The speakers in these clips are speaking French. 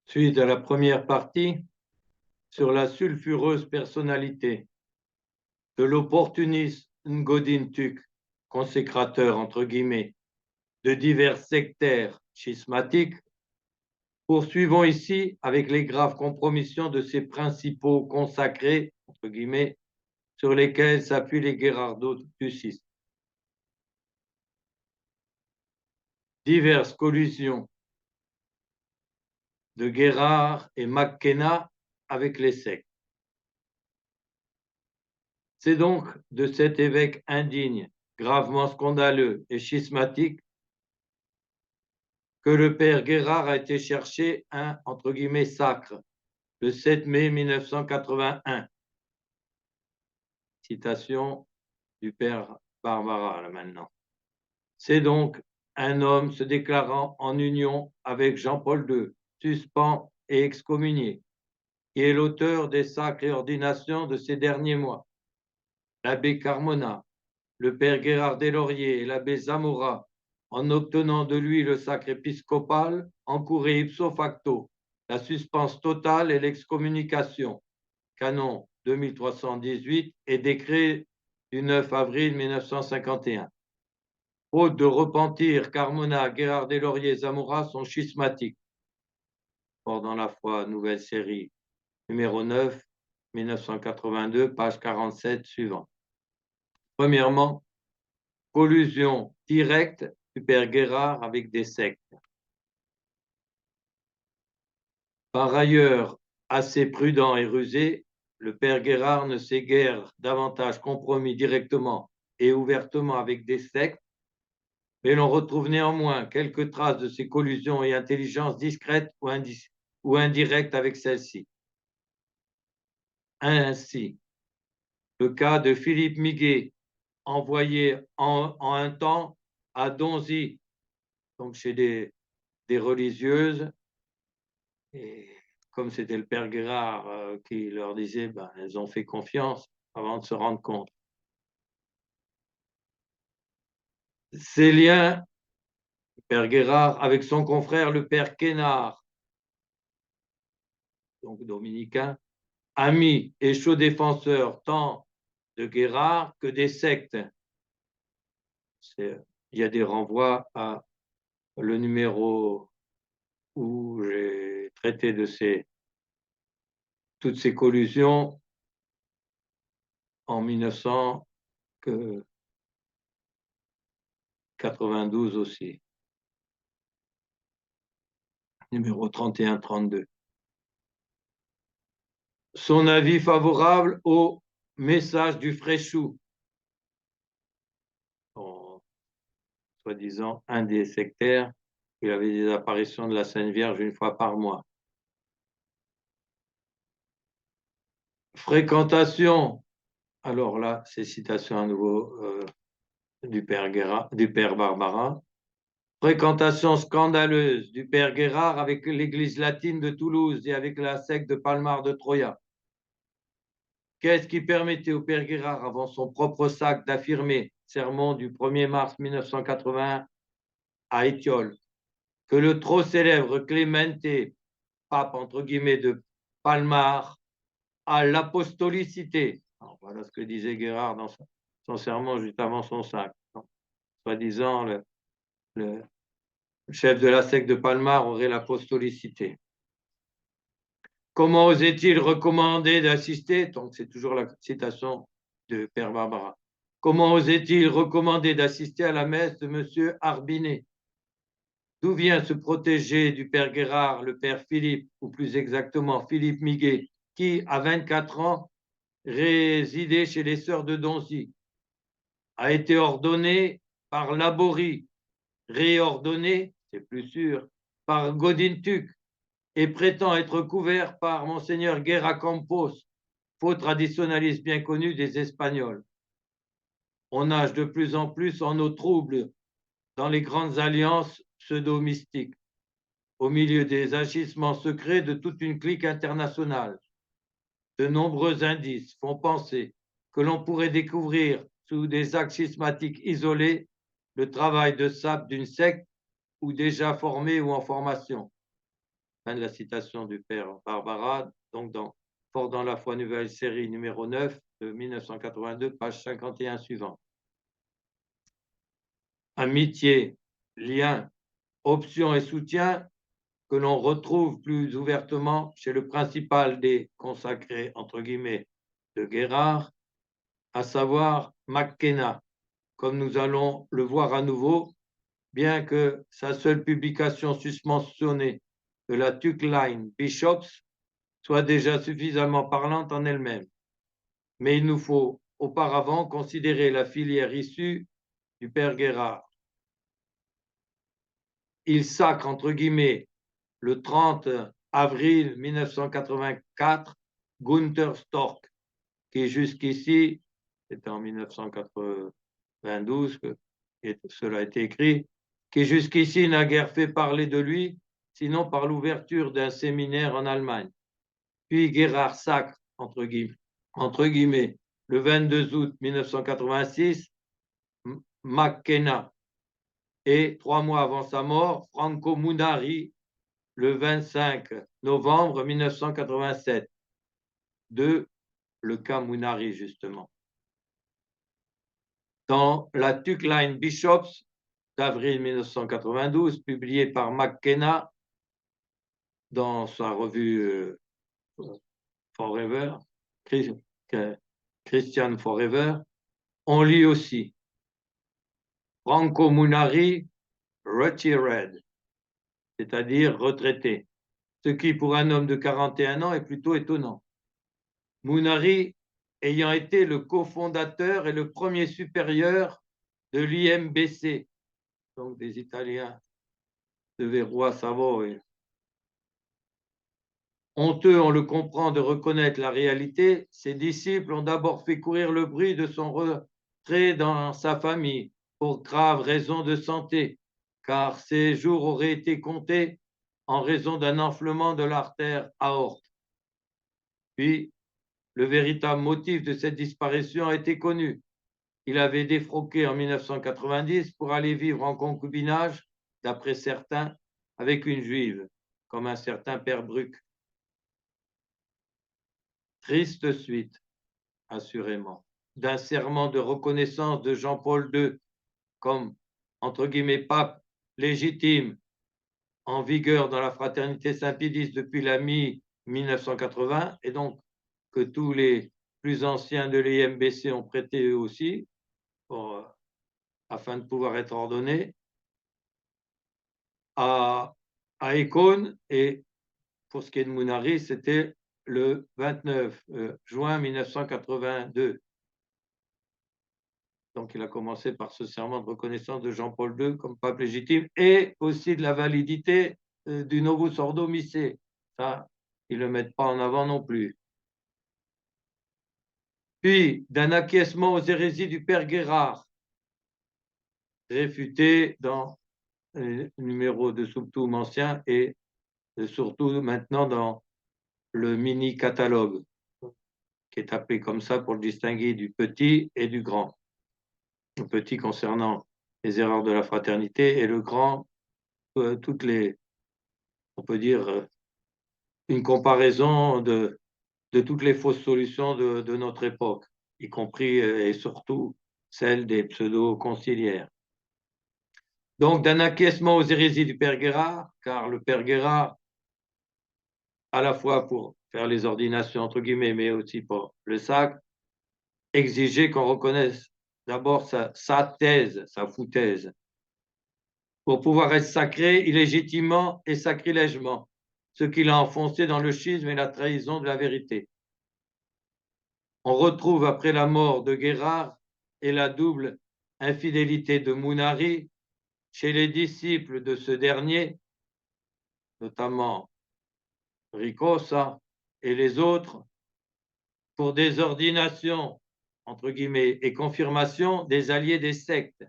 Suite à la première partie sur la sulfureuse personnalité de l'opportuniste Ngodin Tuk, consécrateur entre guillemets de divers sectaires schismatiques, poursuivons ici avec les graves compromissions de ses principaux consacrés entre guillemets sur lesquels s'appuient les Gherardo-Tucistes. Diverses collusions de Guérard et McKenna avec les sectes. C'est donc de cet évêque indigne, gravement scandaleux et schismatique que le père Guérard a été chercher un entre guillemets sacre le 7 mai 1981. Citation du père Barbara là maintenant. C'est donc un homme se déclarant en union avec Jean-Paul II, suspens et excommunié, qui est l'auteur des sacres et ordinations de ces derniers mois. L'abbé Carmona, le père Gérard Deslauriers et l'abbé Zamora, en obtenant de lui le sacre épiscopal, encouraient ipso facto la suspense totale et l'excommunication, canon 2318 et décret du 9 avril 1951. Faute de repentir, Carmona, Gérard Deslauriers et Zamora sont schismatiques. Fort dans la foi, nouvelle série, numéro 9, 1982, page 47 suivante. Premièrement, collusion directe du père Guérard avec des sectes. Par ailleurs, assez prudent et rusé, le père Guérard ne s'est guère davantage compromis directement et ouvertement avec des sectes, mais l'on retrouve néanmoins quelques traces de ces collusions et intelligences discrètes ou indirectes avec celles-ci. Ainsi, le cas de Philippe Miguet, envoyé en un temps à Donzy, donc chez des religieuses, et comme c'était le père Guérard qui leur disait, elles ont fait confiance avant de se rendre compte. Ces liens, le père Guérard, avec son confrère, le père Quénard, donc dominicain, ami et chaud défenseur tant de Guérard que des sectes. Il y a des renvois à le numéro où j'ai traité de toutes ces collusions en 1992 aussi. Numéro 31-32. Son avis favorable au message du Fréchou, soi-disant un des sectaires, il avait des apparitions de la Sainte Vierge une fois par mois. Fréquentation, alors là, c'est citation à nouveau du père Barbara. Fréquentation scandaleuse du père Guérard avec l'église latine de Toulouse et avec la secte de Palmar de Troya. Qu'est-ce qui permettait au père Guérard, avant son propre sac, d'affirmer, sermon du 1er mars 1981 à Étiole, que le trop célèbre Clemente, pape entre guillemets de Palmar, a l'apostolicité. Voilà ce que disait Guérard dans son sermon juste avant son sac. Soi-disant, le chef de la secte de Palmar aurait l'apostolicité. Comment osait-il recommander d'assister? Donc, c'est toujours la citation de Père Barbara. Comment osait-il recommander d'assister à la messe de M. Arbinet? D'où vient ce protégé du Père Guérard, le Père Philippe, ou plus exactement Philippe Miguet, qui, à 24 ans, résidait chez les sœurs de Donzy, a été ordonné par Laborie, réordonné, c'est plus sûr, par Godin-Tuc, et prétend être couvert par Monseigneur Guerra Campos, faux traditionnaliste bien connu des Espagnols. On nage de plus en plus en eau trouble dans les grandes alliances pseudo-mystiques, au milieu des agissements secrets de toute une clique internationale. De nombreux indices font penser que l'on pourrait découvrir sous des actes schismatiques isolés le travail de sape d'une secte ou déjà formée ou en formation. Fin de la citation du père Barbara, donc Fort dans la foi nouvelle, série numéro 9 de 1982, page 51 suivante. Amitié, lien, option et soutien que l'on retrouve plus ouvertement chez le principal des consacrés, entre guillemets, de Guérard, à savoir McKenna, comme nous allons le voir à nouveau, bien que sa seule publication susmentionnée de la Tuckline Bishops soit déjà suffisamment parlante en elle-même. Mais il nous faut auparavant considérer la filière issue du père Guérard. Il sacre, entre guillemets, le 30 avril 1984, Gunther Storck, qui jusqu'ici, c'était en 1992 que cela a été écrit, qui jusqu'ici n'a guère fait parler de lui, sinon par l'ouverture d'un séminaire en Allemagne. Puis Guérard sacre, entre guillemets, le 22 août 1986, McKenna, et 3 mois avant sa mort, Franco Munari, le 25 novembre 1987, de le cas Munari, justement. Dans la Tuckline Bishops d'avril 1992, publiée par McKenna dans sa revue Forever, Christian Forever, on lit aussi Franco Munari retired, c'est-à-dire retraité, ce qui pour un homme de 41 ans est plutôt étonnant. Munari ayant été le cofondateur et le premier supérieur de l'IMBC, donc des Italiens de Verroy-Savoie. Honteux, on le comprend, de reconnaître la réalité, ses disciples ont d'abord fait courir le bruit de son retrait dans sa famille pour graves raisons de santé, car ses jours auraient été comptés en raison d'un enflement de l'artère aorte. Puis, le véritable motif de cette disparition a été connu. Il avait défroqué en 1990 pour aller vivre en concubinage, d'après certains, avec une juive, comme un certain père Bruck. Triste suite, assurément, d'un serment de reconnaissance de Jean-Paul II comme, entre guillemets, pape légitime en vigueur dans la fraternité Saint-Pédis depuis la mi-1980, et donc que tous les plus anciens de l'IMBC ont prêté eux aussi, afin de pouvoir être ordonnés, à Ecône, et pour ce qui est de Munari, c'était le 29 juin 1982. Donc, il a commencé par ce serment de reconnaissance de Jean-Paul II comme pape légitime et aussi de la validité du Novus Ordo Missae. Ça, ils ne le mettent pas en avant non plus. Puis, d'un acquiescement aux hérésies du père Guérard, réfuté dans le numéro de Subtum ancien et surtout maintenant dans le mini-catalogue, qui est appelé comme ça pour le distinguer du petit et du grand. Le petit concernant les erreurs de la fraternité et le grand, toutes les, on peut dire, une comparaison de toutes les fausses solutions de notre époque, y compris et surtout celles des pseudo-conciliaires. Donc, d'un acquiescement aux hérésies du père Guérard, car le père Guérard, à la fois pour faire les ordinations, entre guillemets, mais aussi pour le sacre, exigeait qu'on reconnaisse d'abord sa thèse, sa foutaise, pour pouvoir être sacré illégitimement et sacrilègement, ce qui l'a enfoncé dans le schisme et la trahison de la vérité. On retrouve après la mort de Guérard et la double infidélité de Munari chez les disciples de ce dernier, notamment Ricossa et les autres, pour des ordinations, entre guillemets, et confirmation des alliés des sectes.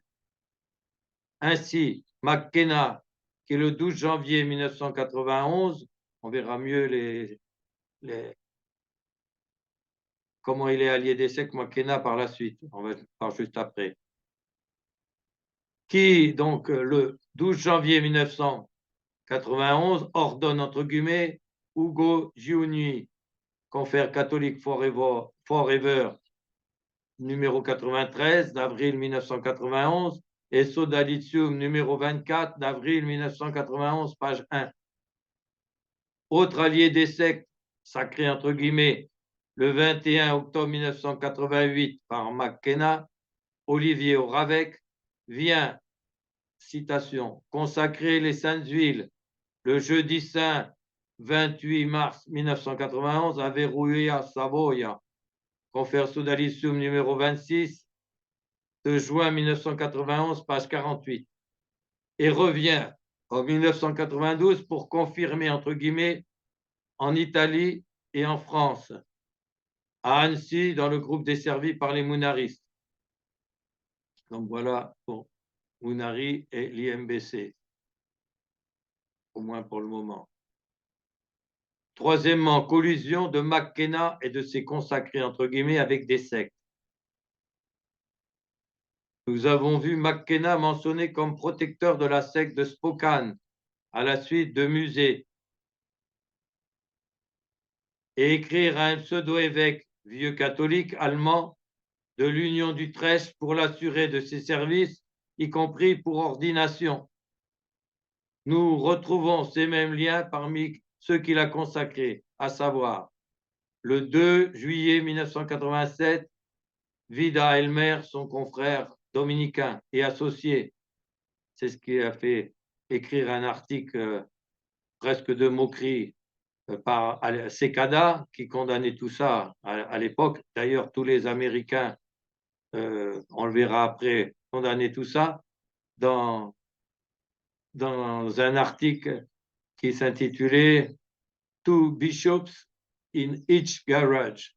Ainsi, McKenna, qui le 12 janvier 1991, on verra mieux comment il est allié des sectes, McKenna par la suite, on va voir juste après, qui, donc, le 12 janvier 1991, 91, ordonne entre guillemets Ugo Giugni, confrère catholique forever, numéro 93 d'avril 1991, et Sodalitium numéro 24 d'avril 1991, page 1. Autre allié des sectes, sacré entre guillemets, le 21 octobre 1988 par McKenna, Olivier Oravec, vient, citation, consacrer les saintes huiles le jeudi saint 28 mars 1991 à Verruia, Savoia, confère Sodalicium numéro 26 de juin 1991, page 48, et revient en 1992 pour confirmer, entre guillemets, en Italie et en France, à Annecy, dans le groupe desservi par les Mounaristes. Donc voilà pour Mounari et l'IMBC, au moins pour le moment. Troisièmement, collusion de McKenna et de ses consacrés, entre guillemets, avec des sectes. Nous avons vu McKenna mentionné comme protecteur de la secte de Spokane, à la suite de Musée, et écrire à un pseudo-évêque vieux catholique allemand de l'Union d'Utrecht pour l'assurer de ses services, y compris pour ordination. Nous retrouvons ces mêmes liens parmi ceux qu'il a consacrés, à savoir le 2 juillet 1987, Vida Elmer, son confrère dominicain et associé. C'est ce qui a fait écrire un article presque de moquerie par Secada, qui condamnait tout ça à l'époque. D'ailleurs, tous les Américains, on le verra après, condamnaient tout ça dans un article qui s'intitulait « Two Bishops in each garage ».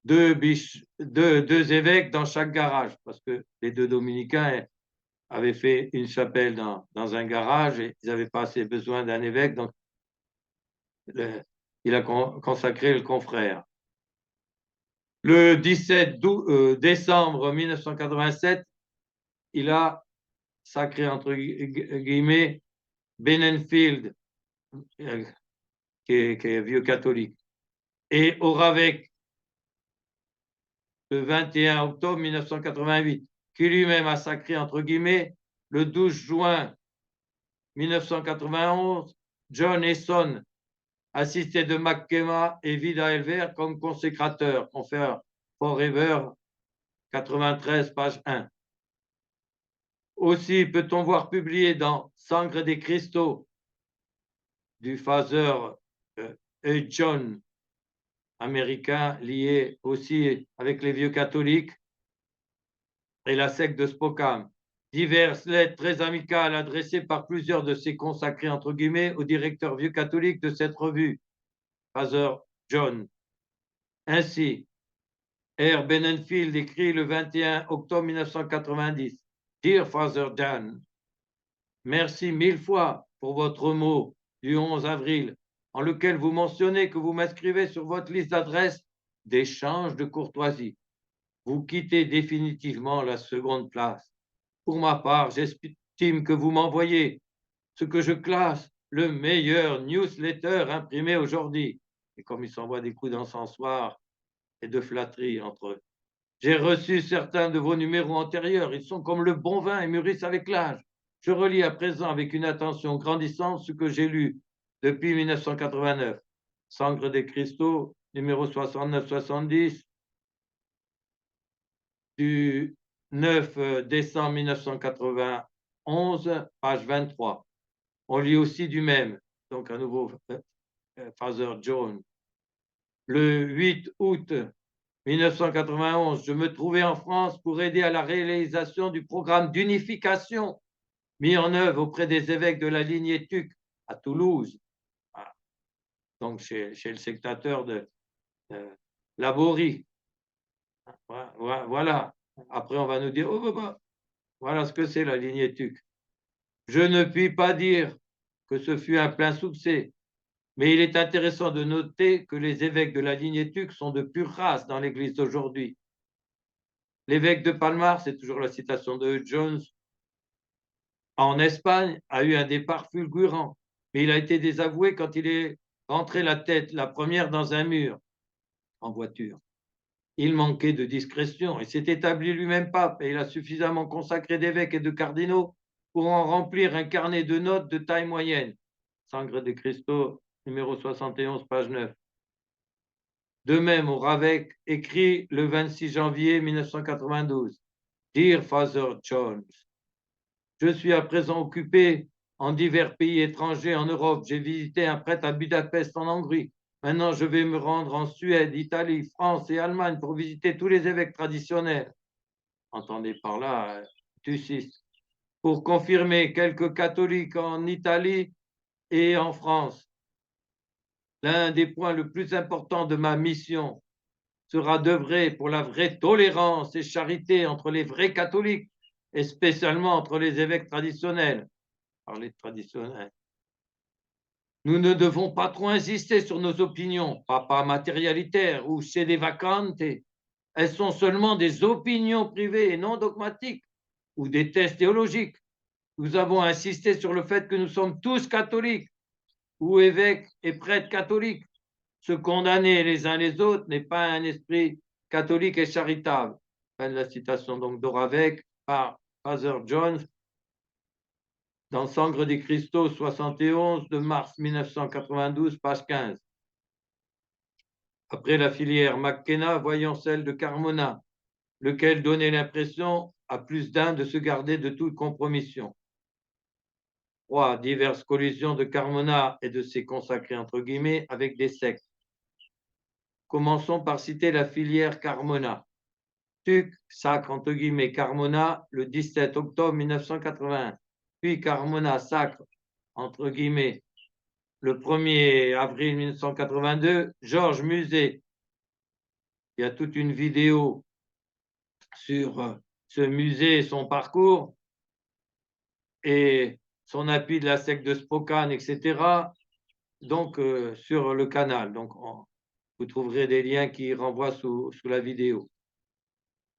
Deux évêques dans chaque garage, parce que les deux dominicains avaient fait une chapelle dans un garage et ils n'avaient pas assez besoin d'un évêque, donc il a consacré le confrère. Le 17 décembre 1987, il a sacré, entre guillemets, Benenfield, qui est vieux catholique, et Oravec, le 21 octobre 1988, qui lui-même a sacré, entre guillemets, le 12 juin 1991, John Esson, assisté de McKenna et Vida Elver comme consécrateur, confère Forever 93, page 1. Aussi peut-on voir publié dans Sangre des cristaux du Father John, américain, lié aussi avec les vieux catholiques et la secte de Spokane, diverses lettres très amicales adressées par plusieurs de ses consacrés, entre guillemets, au directeur vieux catholique de cette revue, Father John. Ainsi, R. Benenfield écrit le 21 octobre 1990, Dear Father John, merci 1000 fois pour votre mot du 11 avril, en lequel vous mentionnez que vous m'inscrivez sur votre liste d'adresses d'échange de courtoisie. Vous quittez définitivement la seconde place. Pour ma part, j'estime que vous m'envoyez ce que je classe le meilleur newsletter imprimé aujourd'hui. Et comme ils s'envoient des coups d'encensoir et de flatterie entre eux. J'ai reçu certains de vos numéros antérieurs. Ils sont comme le bon vin et mûrissent avec l'âge. Je relis à présent avec une attention grandissante ce que j'ai lu depuis 1989. Sangre des cristaux, numéro 69-70, du 9 décembre 1991, page 23. On lit aussi du même, donc à nouveau Father John. Le 8 août 1991, je me trouvais en France pour aider à la réalisation du programme d'unification mis en œuvre auprès des évêques de la lignée Tuc à Toulouse, donc chez le sectateur de Laborie. Voilà. Après, on va nous dire, oh, voilà ce que c'est la lignée Tuc. Je ne puis pas dire que ce fut un plein succès, mais il est intéressant de noter que les évêques de la lignée Tuc sont de pure race dans l'Église d'aujourd'hui. L'évêque de Palmar, c'est toujours la citation de Jones, en Espagne, a eu un départ fulgurant, mais il a été désavoué quand il est rentré la tête, la première, dans un mur en voiture. Il manquait de discrétion et s'est établi lui-même pape, et il a suffisamment consacré d'évêques et de cardinaux pour en remplir un carnet de notes de taille moyenne. Sangre de Cristo, numéro 71, page 9. De même, Oravec écrit le 26 janvier 1992, Dear Father Jones, je suis à présent occupé en divers pays étrangers en Europe. J'ai visité un prêtre à Budapest en Hongrie. Maintenant, je vais me rendre en Suède, Italie, France et Allemagne pour visiter tous les évêques traditionnels. Entendez par là, Tussis, pour confirmer quelques catholiques en Italie et en France. L'un des points le plus importants de ma mission sera d'œuvrer pour la vraie tolérance et charité entre les vrais catholiques, et spécialement entre les évêques traditionnels. Parler de traditionnels. Nous ne devons pas trop insister sur nos opinions, papa matérialitaires ou chez des vacantes. Elles sont seulement des opinions privées et non dogmatiques ou des thèses théologiques. Nous avons insisté sur le fait que nous sommes tous catholiques ou évêques et prêtres catholiques. Se condamner les uns les autres n'est pas un esprit catholique et charitable. Fin de la citation donc d'Oravec par Father Jones dans Sangre de Cristo 71 de mars 1992, page 15. Après la filière McKenna, voyons celle de Carmona, lequel donnait l'impression à plus d'un de se garder de toute compromission. 3. Diverses collisions de Carmona et de ses consacrés entre guillemets avec des sectes. Commençons par citer la filière Carmona. Tuc, sacre entre guillemets Carmona, le 17 octobre 1981. Puis Carmona, sacre entre guillemets, le 1er avril 1982, Georges Musée. Il y a toute une vidéo sur ce musée et son parcours et son appui de la secte de Spokane, etc. Donc, sur le canal. Donc, vous trouverez des liens qui renvoient sous la vidéo.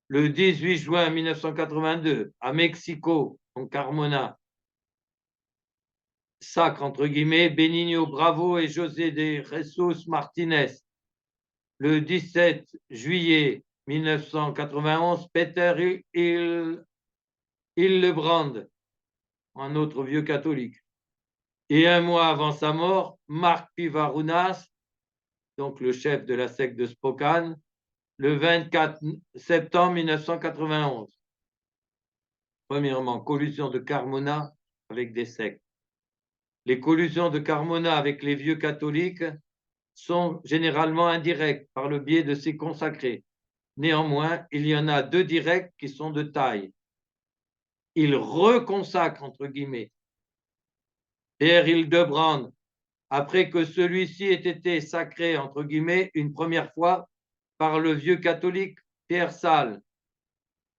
Le 18 juin 1982, à Mexico, en Carmona, sacre entre guillemets, Benigno Bravo et José de Jesus Martinez. Le 17 juillet 1991, Peter Hillebrand, un autre vieux catholique. Et un mois avant sa mort, Marc Pivarunas, donc le chef de la secte de Spokane, le 24 septembre 1991. Premièrement, collusion de Carmona avec des sectes. Les collusions de Carmona avec les vieux catholiques sont généralement indirectes par le biais de ses consacrés. Néanmoins, il y en a 2 directs qui sont de taille. Il reconsacre, entre guillemets, Pierre Hildebrand, après que celui-ci ait été sacré, entre guillemets, une première fois par le vieux catholique Pierre Salle,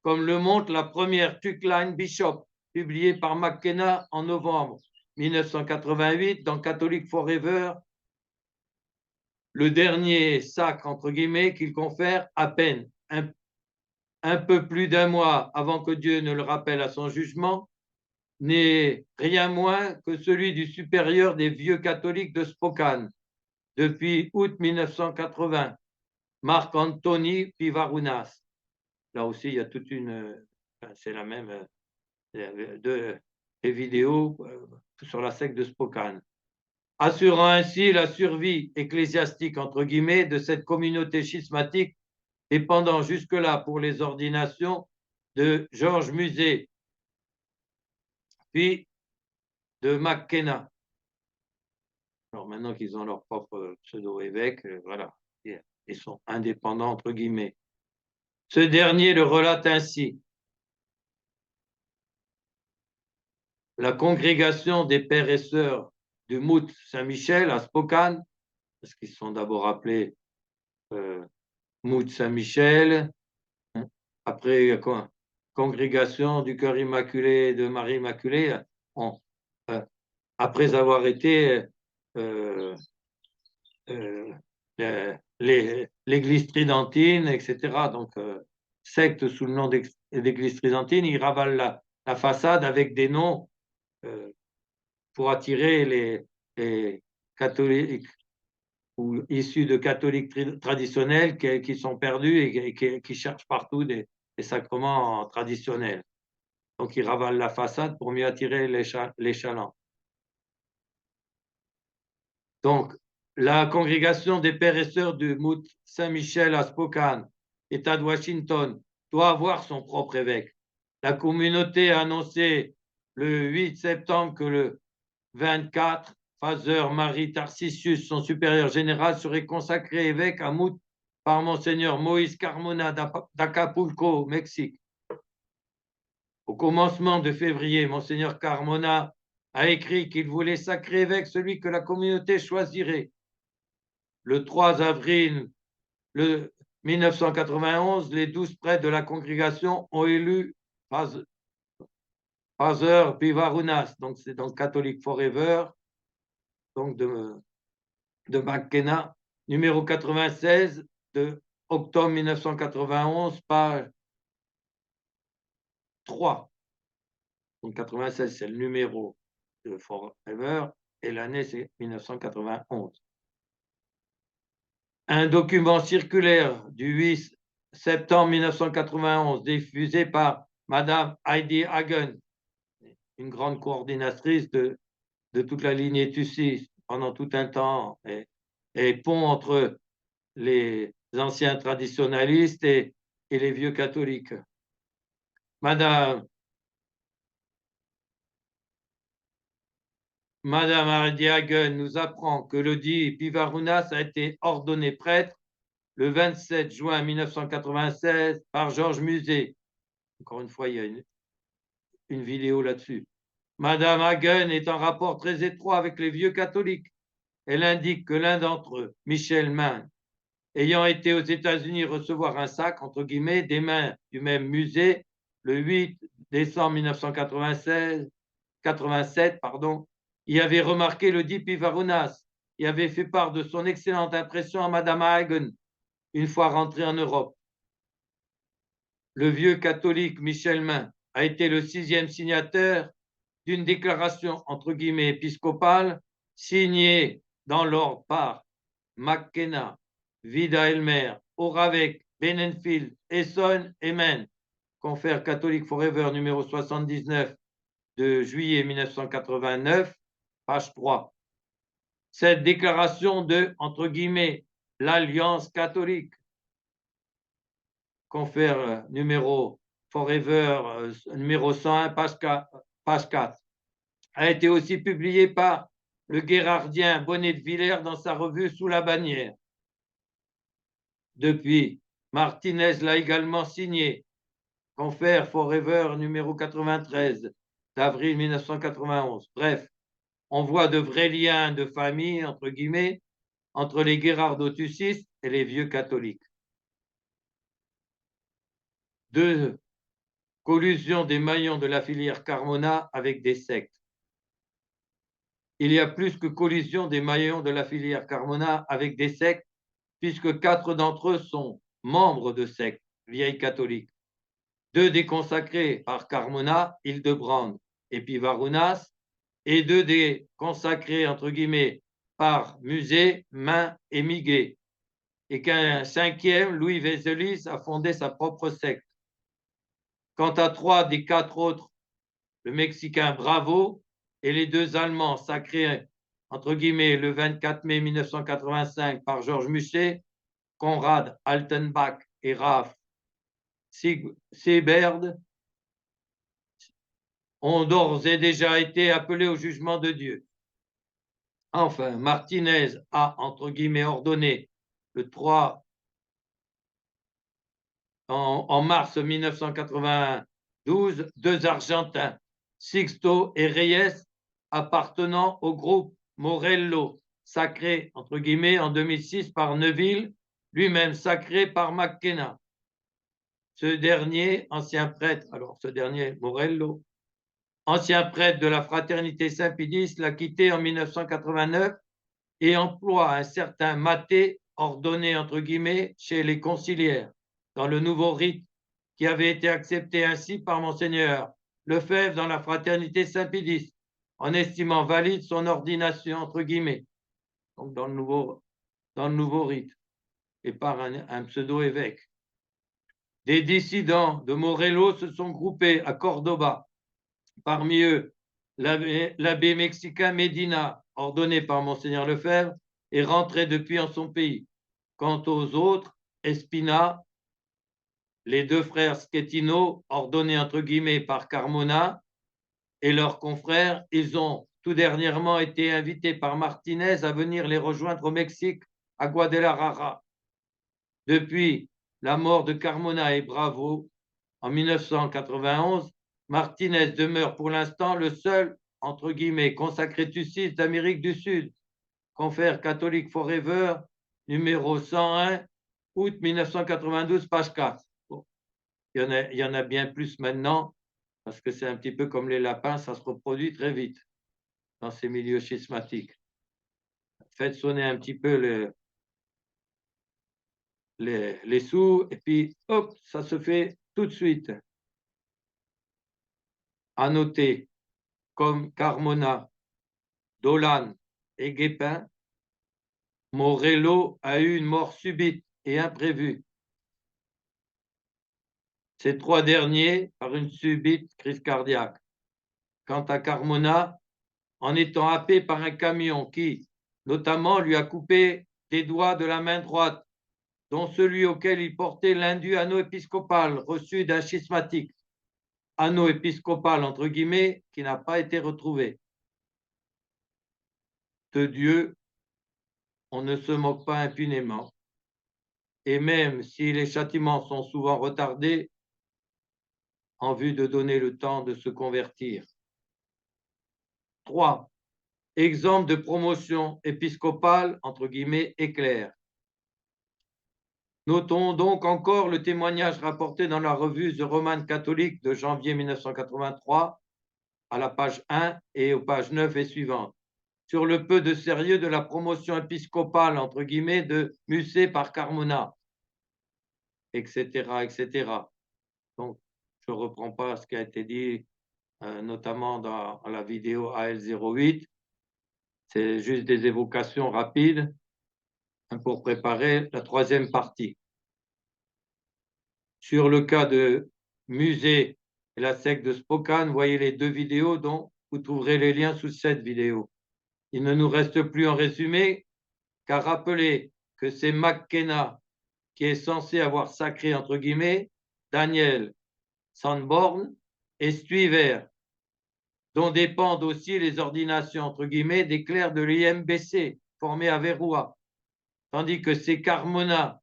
comme le montre la première Tuckline Bishop, publiée par McKenna en novembre 1988 dans Catholic Forever, le dernier sacre, entre guillemets, qu'il confère à peine un peu plus d'un mois avant que Dieu ne le rappelle à son jugement, n'est rien moins que celui du supérieur des vieux catholiques de Spokane depuis août 1980, Marc-Anthony Pivarunas. Là aussi, il y a toute une... c'est la même... des vidéos sur la secte de Spokane, assurant ainsi la survie ecclésiastique, entre guillemets, de cette communauté schismatique, dépendant jusque-là pour les ordinations de Georges Musée, puis de McKenna. Alors maintenant qu'ils ont leur propre pseudo-évêque, voilà, ils sont indépendants, entre guillemets. Ce dernier le relate ainsi. La congrégation des pères et sœurs du Mout Saint-Michel à Spokane, parce qu'ils sont d'abord appelés Mout Saint-Michel, après quoi, congrégation du cœur immaculé de Marie Immaculée, après avoir été l'église tridentine, etc. Donc, secte sous le nom d'église tridentine, ils ravalent la façade avec des noms pour attirer les catholiques ou issus de catholiques traditionnels qui sont perdus et qui cherchent partout des sacrements traditionnels. Donc, ils ravalent la façade pour mieux attirer les chalands. Donc, la congrégation des pères et sœurs du Mount Saint-Michel à Spokane, État de Washington, doit avoir son propre évêque. La communauté a annoncé le 8 septembre que le 24, Father Marie Tarcisius, son supérieur général, serait consacré évêque à Mout par Monseigneur Moïse Carmona d'Acapulco, Mexique. Au commencement de février, Monseigneur Carmona a écrit qu'il voulait sacrer évêque celui que la communauté choisirait. Le 3 avril 1991, les 12 prêtres de la congrégation ont élu Father Pivarunas, donc c'est dans Catholic Forever, donc de McKenna, numéro 96 de octobre 1991, page 3. Donc 96, c'est le numéro de Forever et l'année, c'est 1991. Un document circulaire du 8 septembre 1991, diffusé par Madame Heidi Hagen, une grande coordinatrice de toute la lignée Tussis pendant tout un temps, et pont entre les anciens traditionalistes et les vieux catholiques. Madame Heidi Hagen nous apprend que le dit Pivarunas a été ordonné prêtre le 27 juin 1996 par Georges Musée. Encore une fois, il y a une vidéo là-dessus. Madame Hagen est en rapport très étroit avec les vieux catholiques. Elle indique que l'un d'entre eux, Michel Mann, ayant été aux États-Unis recevoir un sac, entre guillemets, des mains du même musée, le 8 décembre 1987, y avait remarqué le dit Pivarunas et avait fait part de son excellente impression à Madame Hagen une fois rentré en Europe. Le vieux catholique Michel Main a été le 6e signataire d'une déclaration entre guillemets épiscopale signée dans l'ordre par McKenna, Vida Elmer, Oravec, Benenfield, Esson et Maine, confère catholique Forever numéro 79 de juillet 1989, page 3. Cette déclaration de, entre guillemets, l'Alliance catholique, confère numéro Forever numéro 101, page 4, a été aussi publiée par le guérardien Bonnet de Villers dans sa revue Sous la bannière. Depuis, Martinez l'a également signé, confère Forever numéro 93 d'avril 1991. Bref, on voit de vrais liens de famille, entre guillemets, entre les Guérardo-Tussis et les vieux catholiques. 2. Collusion des maillons de la filière Carmona avec des sectes. Il y a plus que collusion des maillons de la filière Carmona avec des sectes, puisque 4 d'entre eux sont membres de sectes vieilles catholiques. 2 des consacrés par Carmona, Hildebrand et Pivarunas, et 2 des consacrés, entre guillemets, par Musée, Main et Miguet, et qu'un 5e, Louis Vézelis, a fondé sa propre secte. Quant à 3 des 4 autres, le Mexicain Bravo et les 2 Allemands sacrés, entre guillemets, le 24 mai 1985 par Georges Musset, Konrad Altenbach et Ralph Seeberd, ont d'ores et déjà été appelés au jugement de Dieu. Enfin, Martinez a, entre guillemets, ordonné le 3 en mars 1992 2 Argentins, Sixto et Reyes, appartenant au groupe Morello, sacré, entre guillemets, en 2006 par Neville, lui-même sacré par McKenna. Ce dernier, Morello, ancien prêtre de la fraternité Saint-Pédis, l'a quitté en 1989 et emploie un certain Maté, ordonné, entre guillemets, chez les conciliaires, dans le nouveau rite qui avait été accepté ainsi par Monseigneur Lefebvre dans la fraternité Saint-Pédis, en estimant valide son ordination, entre guillemets, donc dans le nouveau rite, et par un pseudo-évêque. Des dissidents de Morelos se sont groupés à Cordoba. Parmi eux, l'abbé mexicain Medina, ordonné par Monseigneur Lefebvre, est rentré depuis en son pays. Quant aux autres, Espina, les deux frères Schettino, ordonnés entre guillemets par Carmona, et leurs confrères, ils ont tout dernièrement été invités par Martinez à venir les rejoindre au Mexique, à Guadalajara. Depuis la mort de Carmona et Bravo en 1991, Martinez demeure pour l'instant le seul, entre guillemets, consacrétuciste d'Amérique du Sud. Confère catholique Forever, numéro 101, août 1992, page 4. Bon, il y en a bien plus maintenant, parce que c'est un petit peu comme les lapins, ça se reproduit très vite dans ces milieux schismatiques. Faites sonner un petit peu les sous, et puis hop, ça se fait tout de suite. À noter, comme Carmona, Dolan et Guépin, Morello a eu une mort subite et imprévue. Ces trois derniers par une subite crise cardiaque. Quant à Carmona, en étant happé par un camion qui, notamment, lui a coupé des doigts de la main droite, dont celui auquel il portait l'indu anneau épiscopal reçu d'un schismatique, anneau épiscopal entre guillemets, qui n'a pas été retrouvé. De Dieu, on ne se moque pas impunément, et même si les châtiments sont souvent retardés, en vue de donner le temps de se convertir. 3. Exemple de promotion épiscopale, entre guillemets, éclair. Notons donc encore le témoignage rapporté dans la revue The Roman Catholic de janvier 1983, à la page 1 et aux pages 9 et suivantes, sur le peu de sérieux de la promotion épiscopale, entre guillemets, de Musset par Carmona, etc., etc. Donc, je ne reprends pas ce qui a été dit, notamment dans la vidéo AL08. C'est juste des évocations rapides pour préparer la troisième partie. Sur le cas de Musée et la secte de Spokane, voyez les deux vidéos dont vous trouverez les liens sous cette vidéo. Il ne nous reste plus en résumé qu'à rappeler que c'est McKenna qui est censé avoir sacré, entre guillemets, Daniel Sanborn et Stuyver, dont dépendent aussi les ordinations, entre guillemets, des clercs de l'IMBC, formés à Verroua, tandis que c'est Carmona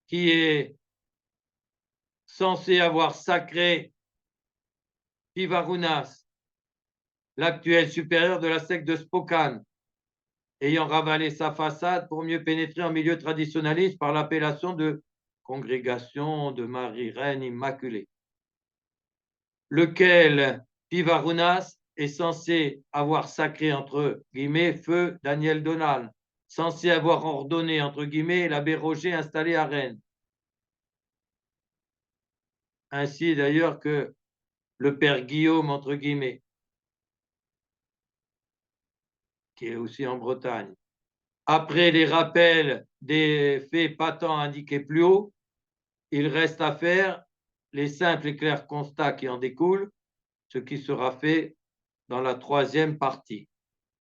qui est censé avoir sacré Pivarunas, l'actuel supérieur de la secte de Spokane, ayant ravalé sa façade pour mieux pénétrer en milieu traditionnaliste par l'appellation de Congrégation de Marie-Reine Immaculée, lequel Pivarunas est censé avoir sacré, entre guillemets, feu Daniel Donal, censé avoir ordonné, entre guillemets, l'abbé Roger installé à Rennes. Ainsi d'ailleurs que le père Guillaume, entre guillemets, qui est aussi en Bretagne. Après les rappels des faits patents indiqués plus haut, il reste à faire les simples et clairs constats qui en découlent, ce qui sera fait dans la troisième partie.